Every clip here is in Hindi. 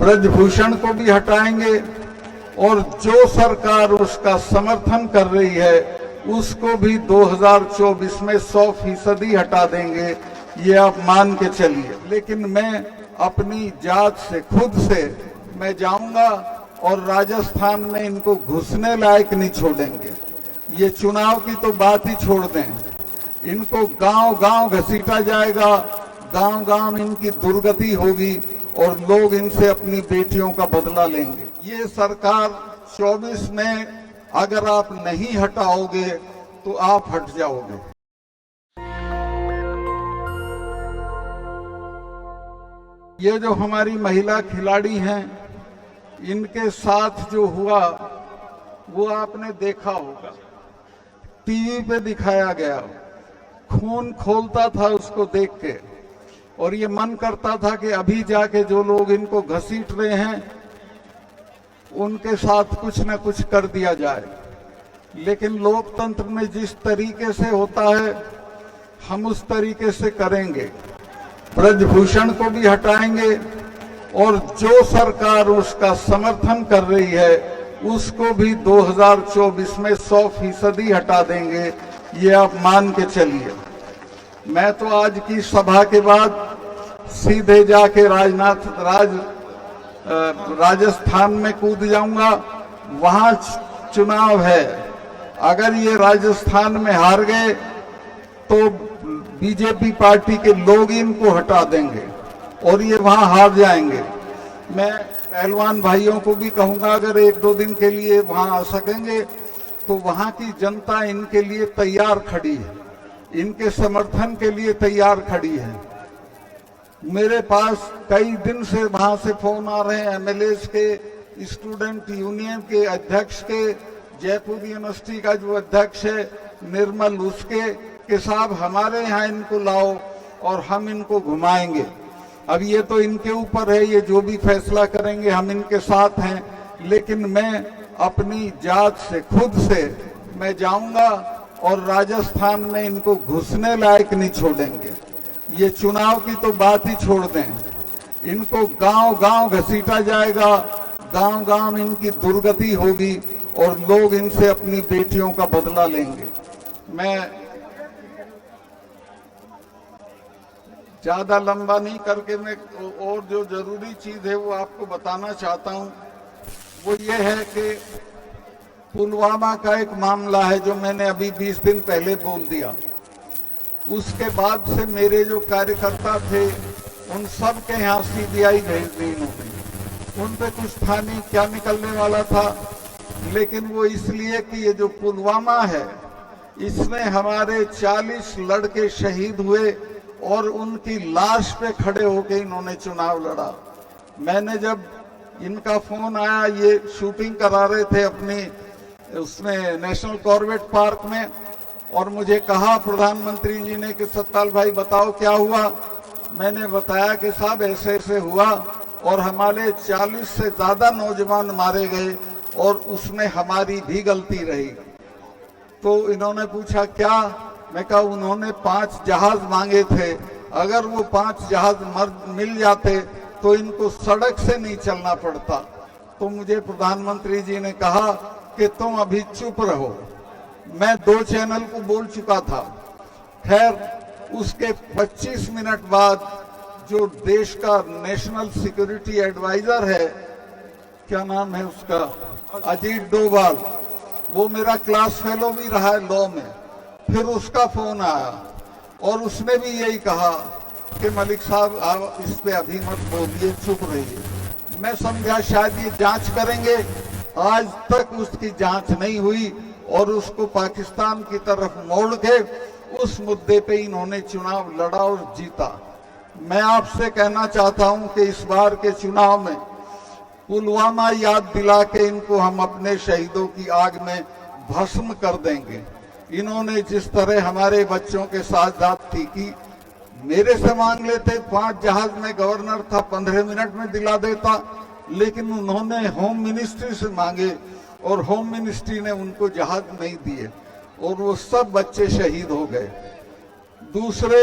ब्रजभूषण को भी हटाएंगे और जो सरकार उसका समर्थन कर रही है उसको भी 2024 में 100% हटा देंगे, ये आप मान के चलिए। लेकिन मैं अपनी जात से खुद से मैं जाऊंगा और राजस्थान में इनको घुसने लायक नहीं छोड़ेंगे। ये चुनाव की तो बात ही छोड़ दें, इनको गांव गांव घसीटा जाएगा, गांव गांव इनकी दुर्गति होगी और लोग इनसे अपनी बेटियों का बदला लेंगे। ये सरकार 24 में अगर आप नहीं हटाओगे तो आप हट जाओगे। ये जो हमारी महिला खिलाड़ी हैं, इनके साथ जो हुआ वो आपने देखा होगा, टीवी पे दिखाया गया, खून खौलता था उसको देख के और ये मन करता था कि अभी जाके जो लोग इनको घसीट रहे हैं उनके साथ कुछ न कुछ कर दिया जाए। लेकिन लोकतंत्र में जिस तरीके से होता है हम उस तरीके से करेंगे। ब्रजभूषण को भी हटाएंगे और जो सरकार उसका समर्थन कर रही है उसको भी 2024 में 100% हटा देंगे, ये आप मान के चलिए। मैं तो आज की सभा के बाद सीधे जाके राजस्थान में कूद जाऊंगा, वहां चुनाव है। अगर ये राजस्थान में हार गए तो बीजेपी पार्टी के लोग इनको हटा देंगे और ये वहां हार जाएंगे। मैं पहलवान भाइयों को भी कहूंगा अगर 1-2 दिन के लिए वहां आ सकेंगे तो वहां की जनता इनके लिए तैयार खड़ी है, इनके समर्थन के लिए तैयार खड़ी है। मेरे पास कई दिन से वहां से फोन आ रहे हैं, एमएलएस के, स्टूडेंट यूनियन के अध्यक्ष के, जयपुर यूनिवर्सिटी का जो अध्यक्ष है निर्मल, उसके कि साहब हमारे यहाँ इनको लाओ और हम इनको घुमाएंगे। अब ये तो इनके ऊपर है, ये जो भी फैसला करेंगे हम इनके साथ हैं। लेकिन मैं अपनी जात से खुद से मैं जाऊंगा और राजस्थान में इनको घुसने लायक नहीं छोड़ेंगे। ये चुनाव की तो बात ही छोड़ दें, इनको गांव गांव घसीटा जाएगा, गांव गांव इनकी दुर्गति होगी और लोग इनसे अपनी बेटियों का बदला लेंगे। मैं ज्यादा लंबा नहीं करके मैं और जो जरूरी चीज है वो आपको बताना चाहता हूं। वो ये है कि पुलवामा का एक मामला है जो मैंने अभी 20 दिन पहले बोल दिया। उसके बाद से मेरे जो कार्यकर्ता थे उन सब के यहाँ सीबीआई भेज दी इन्होंने। उन पे कुछ था नहीं, क्या निकलने वाला था, लेकिन वो इसलिए कि ये जो पुलवामा है इसमें हमारे 40 लड़के शहीद हुए और उनकी लाश पे खड़े होके इन्होंने चुनाव लड़ा। मैंने जब इनका फोन आया, ये शूटिंग करा रहे थे अपनी उसमें नेशनल कॉर्बेट पार्क में, और मुझे कहा प्रधानमंत्री जी ने कि सत्ताल भाई बताओ क्या हुआ। मैंने बताया कि साहब ऐसे ऐसे हुआ और हमारे 40 से ज्यादा नौजवान मारे गए और उसमें हमारी भी गलती रही। तो इन्होंने पूछा क्या, मैं कहा उन्होंने 5 जहाज मांगे थे, अगर वो 5 जहाज मिल जाते तो इनको सड़क से नहीं चलना पड़ता। तो मुझे प्रधानमंत्री जी ने कहा कि तुम अभी चुप रहो। मैं 2 चैनल को बोल चुका था। खैर उसके 25 मिनट बाद जो देश का नेशनल सिक्योरिटी एडवाइजर है, क्या नाम है उसका, अजीत डोभाल, वो मेरा क्लास फेलो भी रहा है लॉ में, फिर उसका फोन आया और उसने भी यही कहा कि मलिक साहब आप इस पे अभी मत बोलिए, चुप रहिए। मैं समझा शायद ये जांच करेंगे, आज तक उसकी जांच नहीं हुई और उसको पाकिस्तान की तरफ मोड़ के उस मुद्दे पे इन्होंने चुनाव लड़ा और जीता। मैं आपसे कहना चाहता हूं कि इस बार के चुनाव में पुलवामा याद दिला के इनको हम अपने शहीदों की आग में भस्म कर देंगे। इन्होंने जिस तरह हमारे बच्चों के साथ ज्यादती की, मेरे से मांग लेते, 5 जहाज में गवर्नर था, 15 मिनट में दिला देता, लेकिन उन्होंने होम मिनिस्ट्री से मांगे और होम मिनिस्ट्री ने उनको जहाज नहीं दिए और वो सब बच्चे शहीद हो गए। दूसरे,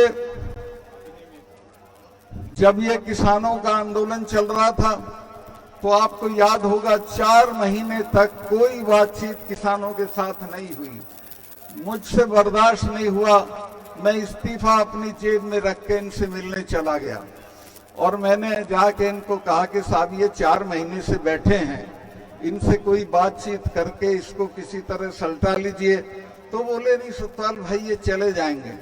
जब ये किसानों का आंदोलन चल रहा था तो आपको याद होगा 4 महीने तक कोई बातचीत किसानों के साथ नहीं हुई। मुझसे बर्दाश्त नहीं हुआ, मैं इस्तीफा अपनी जेब में रख के इनसे मिलने चला गया और मैंने जाके इनको कहा कि साहब ये 4 महीने से बैठे हैं, इनसे कोई बातचीत करके इसको किसी तरह सल्टा लीजिए। तो बोले नहीं सतपाल भाई ये चले जाएंगे।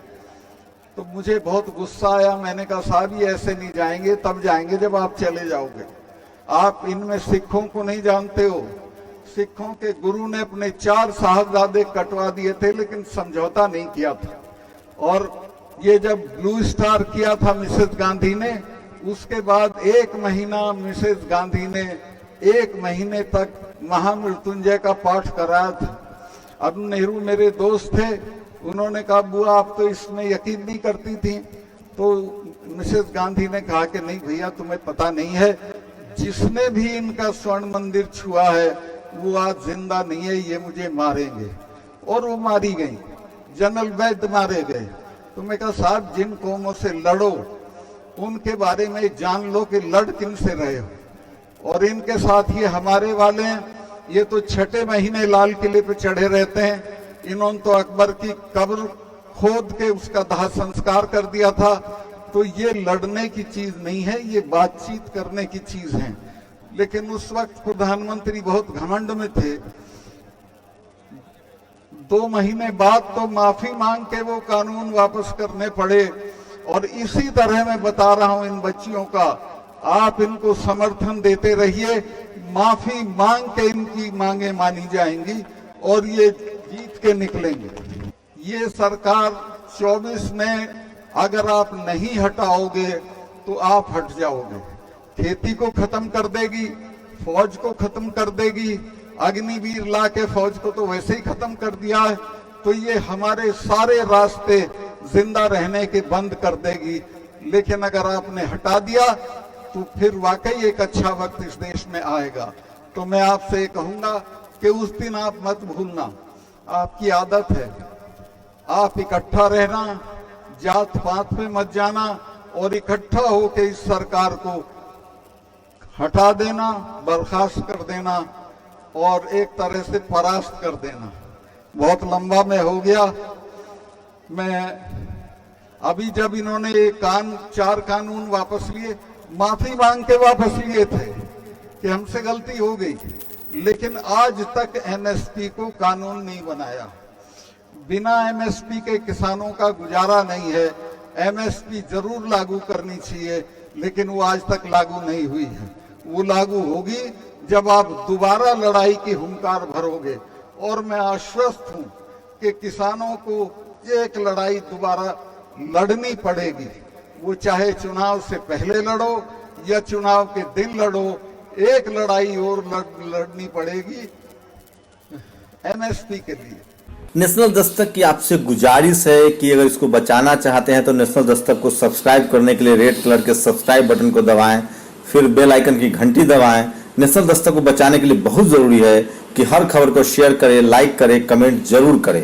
तो मुझे बहुत गुस्सा आया, मैंने कहा साहब ये ऐसे नहीं जाएंगे, तब जाएंगे जब आप चले जाओगे। आप इनमें सिखों को नहीं जानते हो, सिखों के गुरु ने अपने 4 साहबजादे कटवा दिए थे लेकिन समझौता नहीं किया था। और ये जब ब्लू स्टार किया था मिसेस गांधी ने, उसके बाद 1 महीना मिसेस गांधी ने 1 महीने तक महामृत्युंजय का पाठ कराया था। अरुण नेहरू मेरे दोस्त थे, उन्होंने कहा बुआ आप तो इसमें यकीन नहीं करती थी। तो मिसेस गांधी ने कहा कि नहीं भैया तुम्हें पता नहीं है, जिसने भी इनका स्वर्ण मंदिर छुआ है वो आज जिंदा नहीं है, ये मुझे मारेंगे। और वो मारी गई, जनरल वैद्य मारे गए। तो मैं कहा साहब जिन कौमों से लड़ो उनके बारे में जान लो कि लड़ किन से रहे हो। और इनके साथ ये हमारे वाले हैं, ये तो 6ठे महीने लाल किले पे चढ़े रहते हैं। इन्होंने तो अकबर की कब्र खोद के उसका दाह संस्कार कर दिया था। तो ये लड़ने की चीज नहीं है, ये बातचीत करने की चीज है। लेकिन उस वक्त प्रधानमंत्री बहुत घमंड में थे। 2 महीने बाद तो माफी मांग के वो कानून वापस करने पड़े। और इसी तरह मैं बता रहा हूं इन बच्चियों का, आप इनको समर्थन देते रहिए, माफी मांग के इनकी मांगे मानी जाएंगी और ये जीत के निकलेंगे। ये सरकार 24 में अगर आप नहीं हटाओगे तो आप हट जाओगे। खेती को खत्म कर देगी, फौज को खत्म कर देगी, अग्निवीर ला के फौज को तो वैसे ही खत्म कर दिया है। तो ये हमारे सारे रास्ते जिंदा रहने के बंद कर देगी। लेकिन अगर आपने हटा दिया तो फिर वाकई एक अच्छा वक्त इस देश में आएगा। तो मैं आपसे कहूंगा कि उस दिन आप मत भूलना, आपकी आदत है, आप इकट्ठा रहना, जात पात में मत जाना और इकट्ठा होकर इस सरकार को हटा देना, बर्खास्त कर देना और एक तरह से परास्त कर देना। बहुत लंबा में हो गया। मैं अभी जब इन्होंने 4 कानून वापस लिए, माफी मांग के वापस लिए थे कि हमसे गलती हो गई, लेकिन आज तक एमएसपी को कानून नहीं बनाया। बिना एमएसपी के किसानों का गुजारा नहीं है। एमएसपी जरूर लागू करनी चाहिए, लेकिन वो आज तक लागू नहीं हुई है। वो लागू होगी जब आप दोबारा लड़ाई की हुंकार भरोगे। और मैं आश्वस्त हूं कि किसानों को एक लड़ाई दोबारा लड़नी पड़ेगी। वो चाहे चुनाव से पहले लड़ो या चुनाव के दिन लड़ो, एक लड़ाई और लड़नी पड़ेगी एमएसपी के लिए। नेशनल दस्तक की आपसे गुजारिश है कि अगर इसको बचाना चाहते हैं तो नेशनल दस्तक को सब्सक्राइब करने के लिए रेड कलर के सब्सक्राइब बटन को दबाएं, फिर बेल आइकन की घंटी दबाएं। नेशनल दस्तक को बचाने के लिए बहुत जरूरी है कि हर खबर को शेयर करें, लाइक करें, कमेंट जरूर करें।